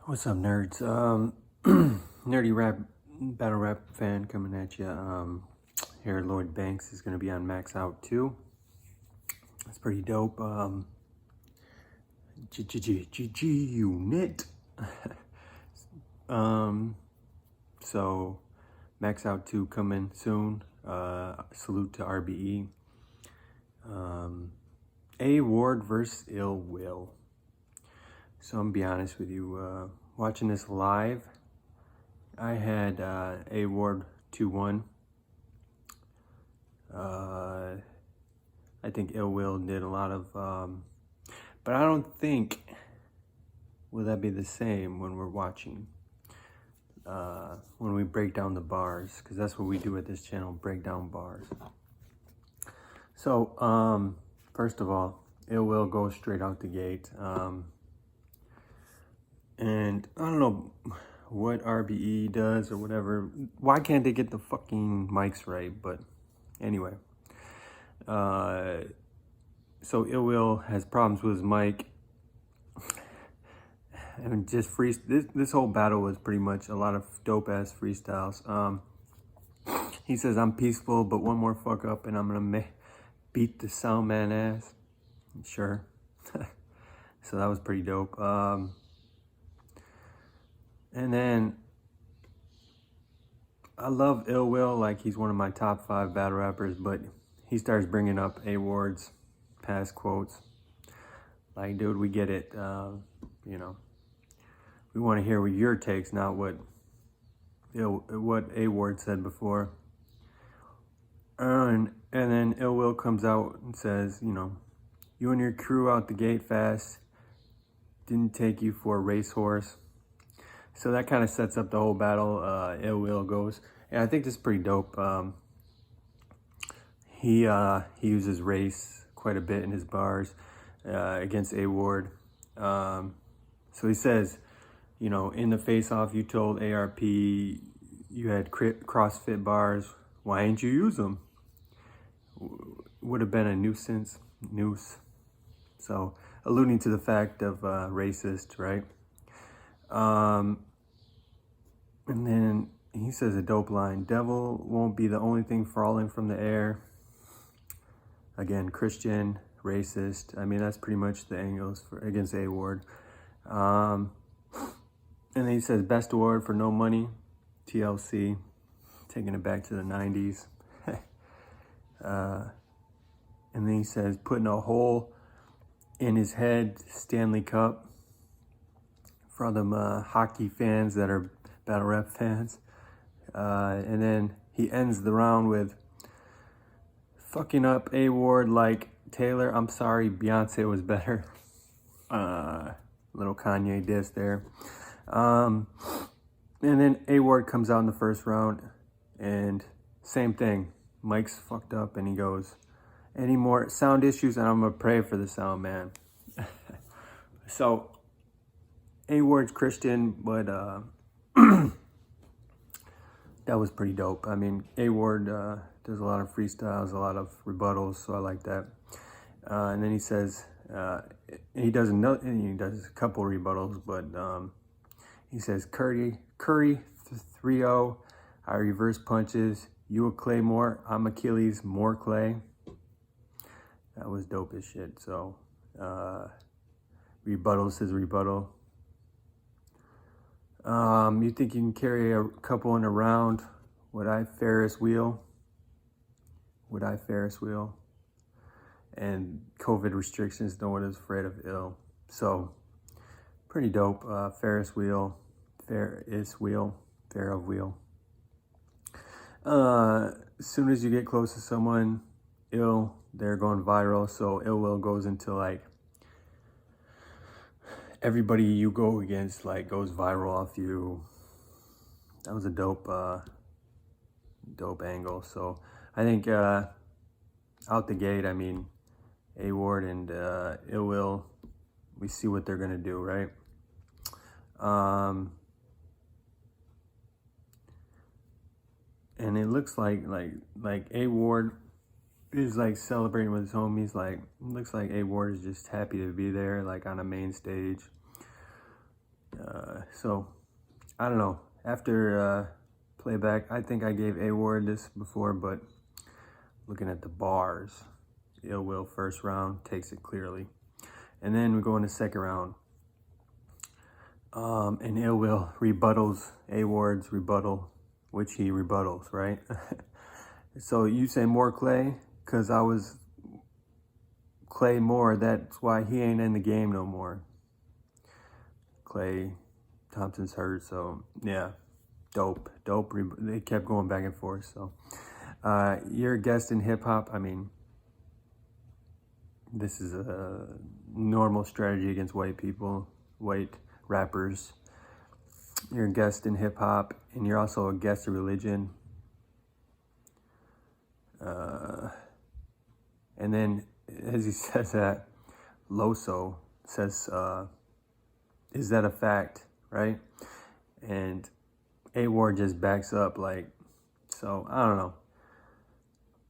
What's up, nerds? Nerdy rap, battle rap fan coming at you. Here, Lloyd Banks is going to be on Maxout 2. That's pretty dope. GG unit. So Maxout 2 coming soon. Salute to RBE. A Ward versus Ill Will. So I'm gonna be honest with you, watching this live, I had A Ward 2-1. I think Ill Will did a lot of, but I don't think, will that be the same when we're watching, when we break down the bars, because that's what we do at this channel, break down bars. So, first of all, Ill Will goes straight out the gate. And I don't know what RBE does or whatever. Why can't they get the fucking mics right? But anyway. So Ill Will has problems with his mic. And just this whole battle was pretty much a lot of dope ass freestyles. He says, I'm peaceful, but one more fuck up and I'm gonna beat the sound man ass. Sure. So that was pretty dope. And then I love Ill Will, like he's one of my top 5 battle rappers, but he starts bringing up A Ward's past quotes. Like, dude, we get it. You know, we want to hear what your takes, not what A Ward said before. And then Ill Will comes out and says, you know, you and your crew out the gate fast. Didn't take you for a racehorse. So that kind of sets up the whole battle. Ill Will goes, and I think this is pretty dope. He uses race quite a bit in his bars against A Ward. So he says, you know, in the face-off, you told ARP you had CrossFit bars. Why didn't you use them? Would have been a noose. So alluding to the fact of racist, right? And then he says a dope line, devil won't be the only thing falling from the air. Again, Christian, racist. I mean, that's pretty much the angles against A Ward. And then he says best award for no money, TLC, taking it back to the 90s. And then he says putting a hole in his head, Stanley Cup. For all them hockey fans that are battle rap fans. And then he ends the round with fucking up A Ward like Taylor. I'm sorry, Beyonce was better. Little Kanye diss there. And then A Ward comes out in the first round and same thing. Mike's fucked up and he goes, any more sound issues and I'm gonna pray for the sound man. So A Ward's Christian, but that was pretty dope. I mean, A Ward does a lot of freestyles, a lot of rebuttals, so I like that. And then he says, he does a couple rebuttals, but he says, Curry 3-0, I reverse punches, you a Claymore, I'm Achilles, more Clay. That was dope as shit. So rebuttal says rebuttal. You think you can carry a couple in a round? Would I Ferris wheel? And COVID restrictions, no one is afraid of ill. So, pretty dope. Ferris wheel, fair of wheel. As soon as you get close to someone ill, they're going viral. So Ill Will goes into like, everybody you go against like goes viral off you. That was a dope angle. So I think out the gate, I mean, A Ward and Ill Will, we see what they're gonna do, right? And it looks like A Ward is like celebrating with his homies. Like, looks like A Ward is just happy to be there, like on a main stage. So I don't know. After playback, I think I gave A Ward this before, but looking at the bars, Ill Will first round takes it clearly. And then we go into second round. And Ill Will rebuttals A Ward's rebuttal, which he rebuttals, right? So you say more Clay, because I was Clay more. That's why he ain't in the game no more. Clay Thompson's hurt, so yeah, dope. They kept going back and forth. So you're a guest in hip hop. I mean, this is a normal strategy against white people, white rappers. You're a guest in hip hop, and you're also a guest of religion. And then, as he says that, Loso says, is that a fact, right? And A Ward just backs up, like, so I don't know.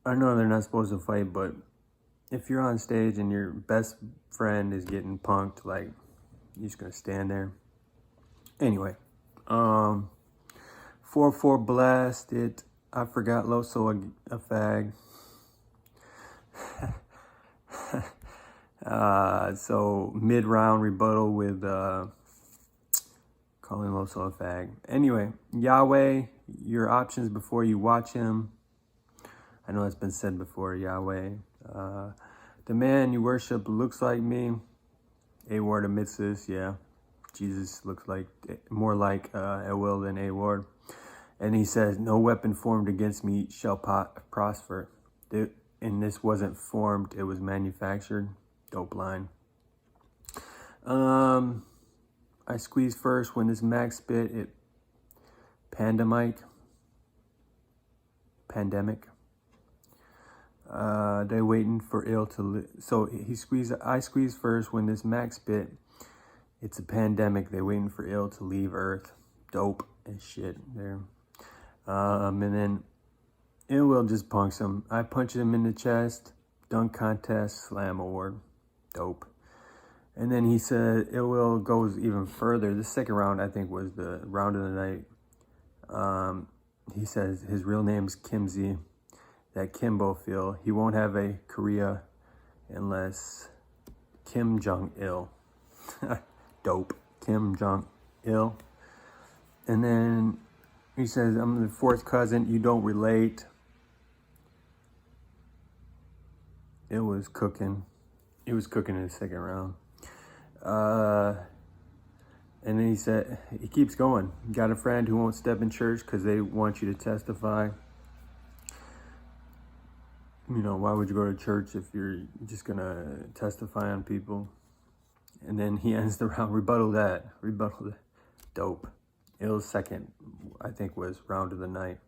I know they're not supposed to fight, but if you're on stage and your best friend is getting punked, like, you're just gonna stand there. Anyway, 4-4 blasted. I forgot Loso a fag. So mid-round rebuttal with calling Loso a fag. Anyway, Yahweh, your options before you watch him. I know it's been said before, Yahweh. The man you worship looks like me. A Ward admits this, yeah. Jesus looks like more like illwill than A Ward. And he says, no weapon formed against me shall prosper. And this wasn't formed, it was manufactured. Dope line. I squeeze first when this max spit, it pandemic. They waiting for ill to so I squeeze first when this max spit, it's a pandemic. They waiting for ill to leave Earth. Dope as shit there. And then illwill just punks him. I punch him in the chest. Dunk contest, slam award. Dope. And then he said illwill goes even further. The second round, I think, was the round of the night. He says his real name's Kimsey. That Kimbo feel. He won't have a Korea unless Kim Jong-il. Dope. Kim Jong-il. And then he says, I'm the fourth cousin. You don't relate. It was cooking. He was cooking in the second round. And then he said, he keeps going. Got a friend who won't step in church because they want you to testify. You know, why would you go to church if you're just going to testify on people? And then he ends the round, rebuttal that. Dope. Ill's second, I think, was round of the night.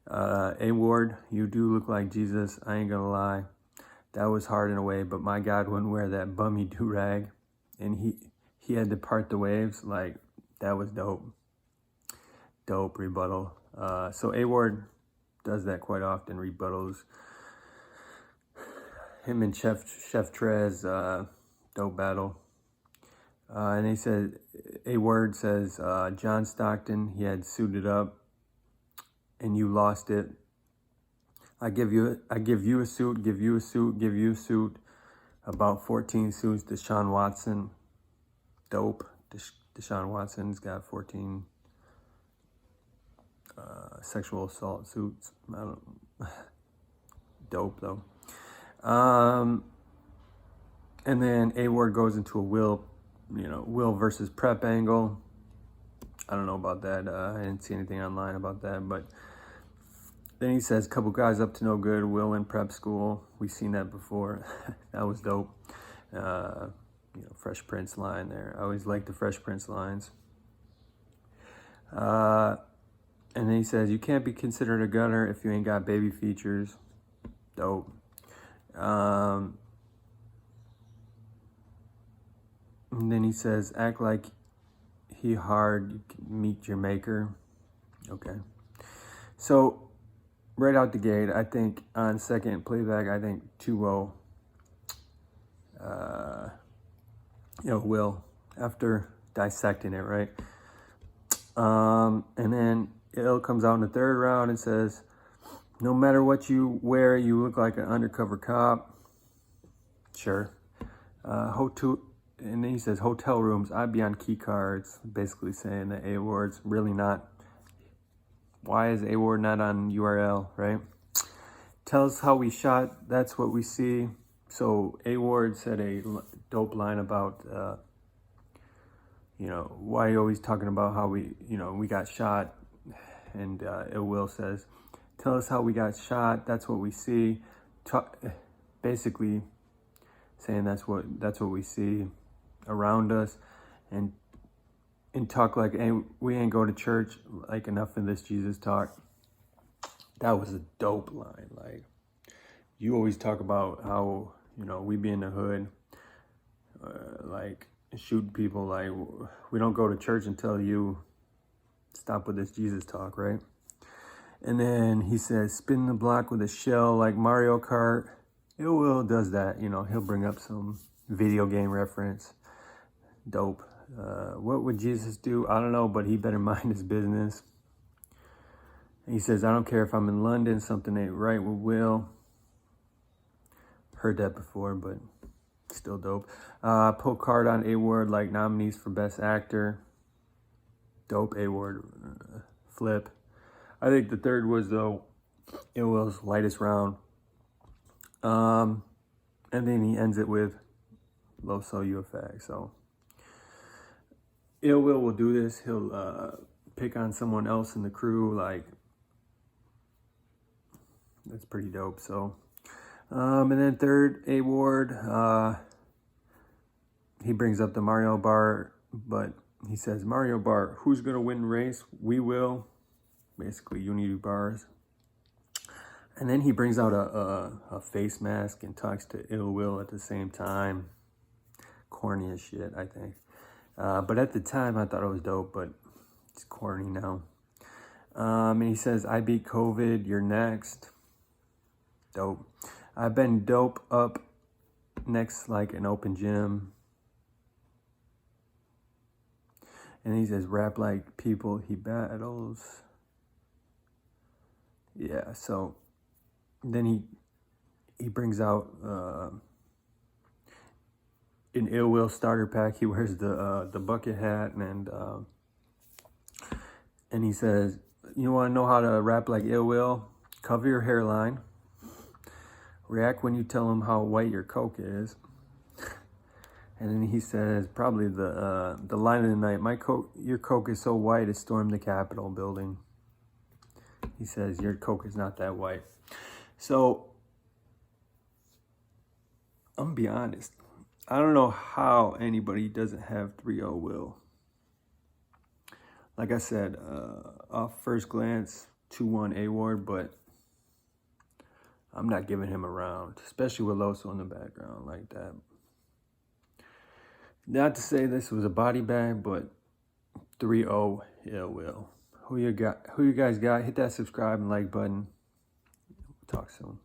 A Ward, you do look like Jesus. I ain't going to lie. That was hard in a way, but my God wouldn't wear that bummy do-rag. And he had to part the waves. Like, that was dope. Dope rebuttal. So A Ward does that quite often, rebuttals. Him and Chef Trez, dope battle. And he said, A Word says, John Stockton, he had suited up and you lost it. I give you a suit, give you a suit. About 14 suits. Deshaun Watson, dope. Deshaun Watson's got 14 sexual assault suits. I don't. Dope though. And then A Ward goes into a will versus prep angle. I don't know about that. I didn't see anything online about that, but then he says, couple guys up to no good, Will in prep school. We've seen that before. That was dope. Fresh Prince line there. I always like the Fresh Prince lines. And then he says, you can't be considered a gunner if you ain't got baby features. Dope. And then he says, act like he hard, you can meet your maker. Okay. So, right out the gate, I think on second playback, I think 2-0. Will, after dissecting it, right? And then ill comes out in the third round and says, no matter what you wear, you look like an undercover cop. Sure. And then he says, hotel rooms, I'd be on key cards. Basically saying that A-Ward's really not. Why is A-Ward not on URL, right? Tell us how we shot, that's what we see. So A-Ward said a dope line about, why are you always talking about how we got shot? And illwill says, tell us how we got shot, that's what we see. Basically saying that's what we see around us, and talk like, hey, we ain't go to church, like enough of this Jesus talk. That was a dope line. Like, you always talk about how, we be in the hood, like shooting people, like we don't go to church until you stop with this Jesus talk, right? And then he says, spin the block with a shell like Mario Kart. illwill does that, he'll bring up some video game reference. Dope. What would Jesus do? I don't know, but he better mind his business. And he says, I don't care if I'm in London, something ain't right with Will. Heard that before, but still dope. Pull card on A-Ward like nominees for Best Actor. Dope. A-Ward flip. I think the third was, though, illwill's lightest round. And then he ends it with loso UFX. So illwill will do this. He'll pick on someone else in the crew. Like, that's pretty dope. So, and then third, A-Ward, he brings up the Mario Bar, but he says, Mario Bar, who's going to win the race? We will. Basically, unity bars. And then he brings out a face mask and talks to illwill at the same time. Corny as shit, I think. But at the time, I thought it was dope, but it's corny now. And he says, I beat COVID, you're next. Dope. I've been dope up next like an open gym. And he says, rap like people he battles. Yeah, so then he brings out an illwill starter pack. He wears the bucket hat, and he says, you want to know how to rap like illwill? Cover your hairline. React when you tell him how white your coke is. And then he says, probably the line of the night, your coke is so white it stormed the Capitol building. He says, your coke is not that white. So, I'm going to be honest. I don't know how anybody doesn't have 3-0 will. Like I said, off first glance, 2-1 A-Ward, but I'm not giving him a round, especially with Loso in the background like that. Not to say this was a body bag, but 3-0 illwill. Who you guys got? Hit that subscribe and like button. Talk soon.